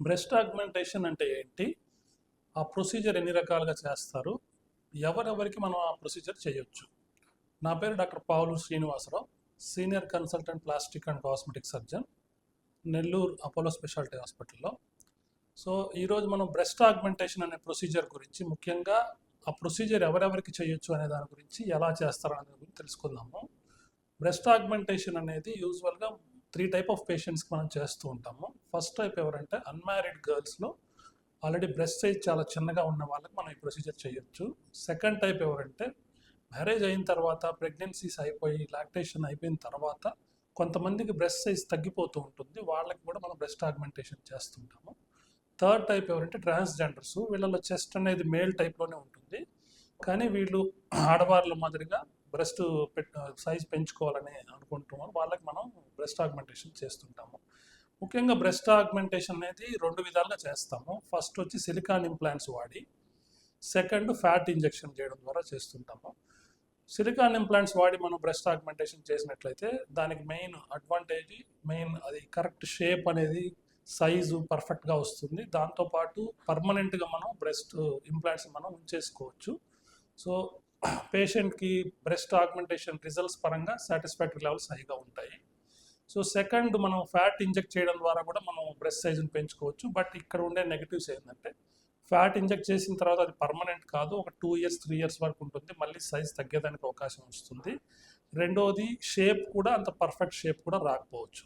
Breast augmentation అంటే ఏంటి? ఆ ప్రొసీజర్ ఎన్ని రకాలుగా చేస్తారు? ఎవరెవరికి మనం ఆ ప్రొసీజర్ చేయొచ్చు? నా పేరు doctor Pavulu Srinivasarao, senior consultant plastic and cosmetic surgeon, Nellore Apollo specialty హాస్పిటల్లో. సో ఈరోజు మనం బ్రెస్ట్ ఆగ్మెంటేషన్ అనే ప్రొసీజర్ గురించి, ముఖ్యంగా ఆ ప్రొసీజర్ ఎవరెవరికి చేయొచ్చు అనే దాని గురించి, ఎలా చేస్తారు అనే గురించి తెలుసుకుందాము. బ్రెస్ట్ ఆగ్మెంటేషన్ అనేది యూజువల్గా 3 టైప్ ఆఫ్ పేషెంట్స్కి మనం చేస్తూ ఉంటాము. ఫస్ట్ టైప్ ఎవరంటే అన్మ్యారీడ్ గర్ల్స్లో ఆల్రెడీ బ్రెస్ట్ సైజ్ చాలా చిన్నగా ఉన్న వాళ్ళకి మనం ఈ ప్రొసీజర్ చేయొచ్చు. సెకండ్ టైప్ ఎవరంటే మ్యారేజ్ అయిన తర్వాత, ప్రెగ్నెన్సీస్ అయిపోయి, లాక్టేషన్ అయిపోయిన తర్వాత కొంతమందికి బ్రెస్ట్ సైజ్ తగ్గిపోతూ ఉంటుంది, వాళ్ళకి కూడా మనం బ్రెస్ట్ ఆగ్మెంటేషన్ చేస్తుంటాము. థర్డ్ టైప్ ఎవరంటే ట్రాన్స్జెండర్స్, వీళ్ళలో చెస్ట్ అనేది మేల్ టైప్లోనే ఉంటుంది, కానీ వీళ్ళు ఆడవాళ్ళ మాదిరిగా బ్రెస్ట్ సైజ్ పెంచుకోవాలని అనుకుంటున్నాం, వాళ్ళకి మనం బ్రెస్ట్ ఆగ్మెంటేషన్ చేస్తుంటాము. ముఖ్యంగా బ్రెస్ట్ ఆగ్మెంటేషన్ అనేది 2 విధాలుగా చేస్తాము. ఫస్ట్ వచ్చి సిలికాన్ ఇంప్లాంట్స్ వాడి, సెకండ్ ఫ్యాట్ ఇంజెక్షన్ చేయడం ద్వారా చేస్తుంటాము. సిలికాన్ ఇంప్లాంట్స్ వాడి మనం బ్రెస్ట్ ఆగ్మెంటేషన్ చేసినట్లయితే దానికి మెయిన్ అడ్వాంటేజ్, అది కరెక్ట్ షేప్ అనేది, సైజు పర్ఫెక్ట్గా వస్తుంది. దాంతోపాటు పర్మనెంట్గా మనం బ్రెస్ట్ ఇంప్లాంట్స్ మనం ఉంచేసుకోవచ్చు. సో పేషెంట్కి బ్రెస్ట్ ఆగ్మెంటేషన్ రిజల్ట్స్ పరంగా సాటిస్ఫాక్టరీ లెవెల్స్ హైగా ఉంటాయి. సో సెకండ్, మనం ఫ్యాట్ ఇంజెక్ట్ చేయడం ద్వారా కూడా మనం బ్రెస్ట్ సైజుని పెంచుకోవచ్చు. బట్ ఇక్కడ ఉండే నెగిటివ్స్ ఏంటంటే, ఫ్యాట్ ఇంజెక్ట్ చేసిన తర్వాత అది పర్మనెంట్ కాదు, ఒక 2 ఇయర్స్ 3 ఇయర్స్ వరకు ఉంటుంది, మళ్ళీ సైజ్ తగ్గేదానికి అవకాశం వస్తుంది. రెండోది, షేప్ కూడా అంత పర్ఫెక్ట్ షేప్ కూడా రాకపోవచ్చు.